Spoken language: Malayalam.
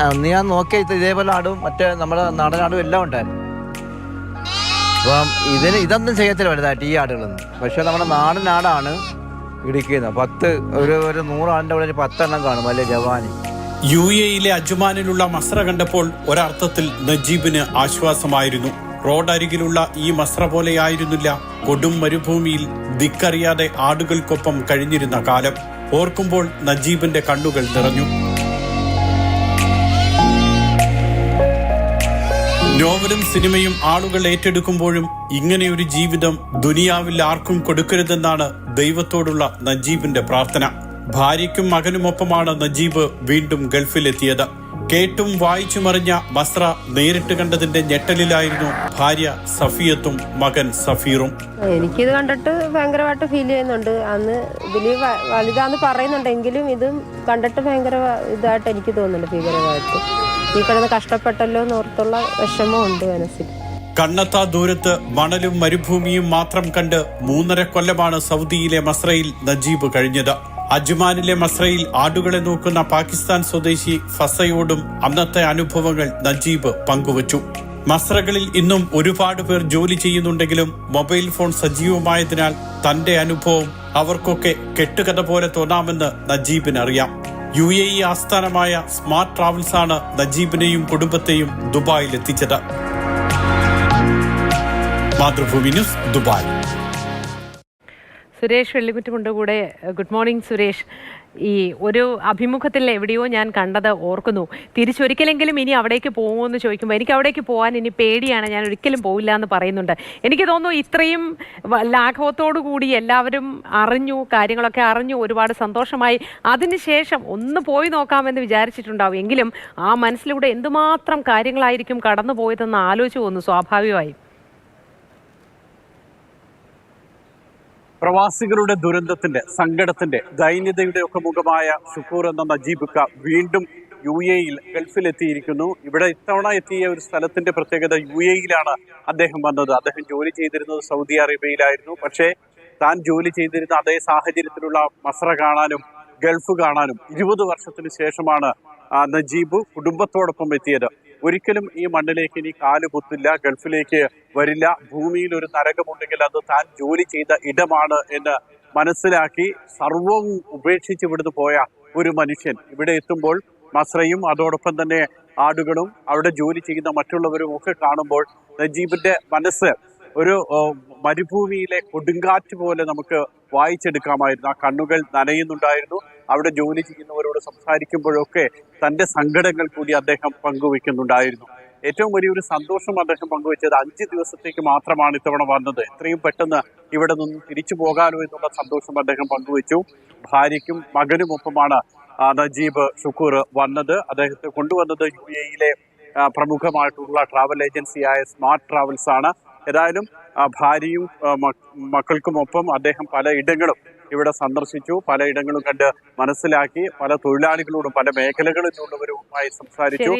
അന്ന് ഞാൻ നോക്കിയ ഇതേപോലെ ആടും മറ്റേ നമ്മുടെ നാടനാടും എല്ലാം ഉണ്ടായിരുന്നു. അപ്പം ഇതൊന്നും ചെയ്യത്തില്ല വലുതായിട്ട് ഈ ആടുകളൊന്നും. പക്ഷെ നമ്മുടെ നാടനാടാണ് ഇടിക്കുന്നത്. 100 ആടിൻ്റെ ഉള്ളിൽ 10 എണ്ണം കാണും വലിയ ജവാനി. UAE അജ്മാനിലുള്ള മസ്ര കണ്ടപ്പോൾ ഒരർത്ഥത്തിൽ നജീബിന് ആശ്വാസമായിരുന്നു. റോഡരികിലുള്ള ഈ മസ്ര പോലെയായിരുന്നില്ല കൊടും മരുഭൂമിയിൽ ദിക്കറിയാതെ ആടുകൾക്കൊപ്പം കഴിഞ്ഞിരുന്ന കാലം. ഓർക്കുമ്പോൾ നജീബിന്റെ കണ്ണുകൾ നിറഞ്ഞു. നോവലും സിനിമയും ആളുകൾ ഏറ്റെടുക്കുമ്പോഴും ഇങ്ങനെയൊരു ജീവിതം ദുനിയാവിൽ ആർക്കും കൊടുക്കരുതെന്നാണ് ദൈവത്തോടുള്ള നജീബിന്റെ പ്രാർത്ഥന. ഭാര്യയ്ക്കും മകനുമൊപ്പമാണ് നജീബ് വീണ്ടും ഗൾഫിലെത്തിയത്. കേട്ടും വായിച്ചുമറിഞ്ഞ മസ്ര നേരിട്ട് കണ്ടതിന്റെ ഞെട്ടലിലായിരുന്നു ഭാര്യ സഫിയത്തും മകൻ സഫീറും. എനിക്കിത് കണ്ടിട്ട് ഭയങ്കരമായിട്ട് ഫീൽ ചെയ്യുന്നുണ്ട്. അന്ന് ഇതില് വലുതാന്ന് പറയുന്നുണ്ടെങ്കിലും ഇത് കണ്ടിട്ട് ഭയങ്കര ഇതായിട്ട് എനിക്ക് തോന്നുന്നുണ്ട്. ഭീകരമായിട്ട് ഈ കിടന്ന് കഷ്ടപ്പെട്ടല്ലോ എന്നോർത്തുള്ള വിഷമമുണ്ട് മനസ്സിൽ. കണ്ണെത്താ ദൂരത്ത് മണലും മരുഭൂമിയും മാത്രം കണ്ട് 3.5 കൊല്ലമാണ് സൗദിയിലെ മസ്രയിൽ നജീബ് കഴിഞ്ഞത്. അജ്മാനിലെ മസ്രയിൽ ആടുകളെ നോക്കുന്ന പാകിസ്ഥാൻ സ്വദേശി ഫസയോടും അന്നത്തെ അനുഭവങ്ങൾ നജീബ് പങ്കുവച്ചു. മസ്രകളിൽ ഇന്നും ഒരുപാട് പേർ ജോലി ചെയ്യുന്നുണ്ടെങ്കിലും മൊബൈൽ ഫോൺ സജീവമായതിനാൽ തന്റെ അനുഭവം അവർക്കൊക്കെ കെട്ടുകഥ പോലെ തോന്നാമെന്ന് നജീബിനറിയാം. UAE ആസ്ഥാനമായ സ്മാർട്ട് ട്രാവൽസ് ആണ് നജീബിനെയും കുടുംബത്തെയും ദുബായിൽ എത്തിച്ചത്. Mathrubhumi news, Dubai. സുരേഷ് വെള്ളിക്കുറ്റുമുണ്ട് കൂടെ. Good morning Suresh. ഈ ഒരു അഭിമുഖത്തിൽ എവിടെയോ ഞാൻ കണ്ടത് ഓർക്കുന്നു, തിരിച്ചൊരിക്കലെങ്കിലും ഇനി അവിടേക്ക് പോകുമെന്ന് ചോദിക്കുമ്പോൾ എനിക്ക് അവിടേക്ക് പോകാൻ ഇനി പേടിയാണ്, ഞാൻ ഒരിക്കലും പോയില്ല എന്ന് പറയുന്നുണ്ട്. എനിക്ക് തോന്നുന്നു ഇത്രയും ലാഘവത്തോടു കൂടി എല്ലാവരും അറിഞ്ഞു, കാര്യങ്ങളൊക്കെ അറിഞ്ഞു, ഒരുപാട് സന്തോഷമായി. അതിനുശേഷം ഒന്ന് പോയി നോക്കാമെന്ന് വിചാരിച്ചിട്ടുണ്ടാവും. എങ്കിലും ആ മനസ്സിലൂടെ എന്തുമാത്രം കാര്യങ്ങളായിരിക്കും കടന്നു പോയതെന്ന് ആലോചിച്ച് പോകുന്നു സ്വാഭാവികമായി. പ്രവാസികളുടെ ദുരന്തത്തിന്റെ, സങ്കടത്തിന്റെ, ദൈന്യതയുടെ ഒക്കെ മുഖമായ ഷുക്കൂർ എന്ന നജീബിക്ക വീണ്ടും UAE ഗൾഫിലെത്തിയിരിക്കുന്നു. ഇവിടെ ഇത്തവണ എത്തിയ ഒരു സ്ഥലത്തിന്റെ പ്രത്യേകത, UAE അദ്ദേഹം വന്നത്. അദ്ദേഹം ജോലി ചെയ്തിരുന്നത് സൗദി അറേബ്യയിലായിരുന്നു. പക്ഷേ താൻ ജോലി ചെയ്തിരുന്ന അതേ സാഹചര്യത്തിലുള്ള മസ്ര കാണാനും ഗൾഫ് കാണാനും 20 വർഷത്തിന് ശേഷമാണ് നജീബ് കുടുംബത്തോടൊപ്പം എത്തിയത്. ഒരിക്കലും ഈ മണ്ണിലേക്ക് ഇനി കാലുകുത്തില്ല, ഗൾഫിലേക്ക് വരില്ല. ഭൂമിയിൽ ഒരു നരകമുണ്ടെങ്കിൽ അത് താൻ ജോലി ചെയ്ത ഇടമാണ് എന്ന് മനസ്സിലാക്കി സർവവും ഉപേക്ഷിച്ച് ഇവിടുന്ന് പോയ ഒരു മനുഷ്യൻ ഇവിടെ എത്തുമ്പോൾ മസ്രയും അതോടൊപ്പം തന്നെ ആടുകളും അവിടെ ജോലി ചെയ്യുന്ന മറ്റുള്ളവരും ഒക്കെ കാണുമ്പോൾ നജീബിന്റെ മനസ്സ് ഒരു മരുഭൂമിയിലെ കൊടുങ്കാറ്റ് പോലെ നമുക്ക് വായിച്ചെടുക്കാമായിരുന്നു. ആ കണ്ണുകൾ നനയുന്നുണ്ടായിരുന്നു. അവിടെ ജോലി ചെയ്യുന്നവരോട് സംസാരിക്കുമ്പോഴൊക്കെ തന്റെ സങ്കടങ്ങൾ കൂടി അദ്ദേഹം പങ്കുവെക്കുന്നുണ്ടായിരുന്നു. ഏറ്റവും വലിയൊരു സന്തോഷം അദ്ദേഹം പങ്കുവെച്ചത് 5 ദിവസത്തേക്ക് മാത്രമാണ് ഇത്തവണ വന്നത്. എത്രയും പെട്ടെന്ന് ഇവിടെ നിന്ന് തിരിച്ചു പോകാനോ എന്നുള്ള സന്തോഷം അദ്ദേഹം പങ്കുവെച്ചു. ഭാര്യയ്ക്കും മകനുമൊപ്പമാണ് നജീബ് ഷുക്കൂർ വന്നത്. അദ്ദേഹത്തെ കൊണ്ടുവന്നത് UAE പ്രമുഖമായിട്ടുള്ള ട്രാവൽ ഏജൻസിയായ സ്മാർട്ട് ട്രാവൽസ് ആണ്. ഏതായാലും ഭാര്യയും മക്കൾക്കുമൊപ്പം അദ്ദേഹം പലയിടങ്ങളും ഇവിടെ സന്ദർശിച്ചു, പലയിടങ്ങളും കണ്ട് മനസ്സിലാക്കി, പല തൊഴിലാളികളോടും പല മേഖലകളിലുള്ളവരുമായി സംസാരിച്ചു.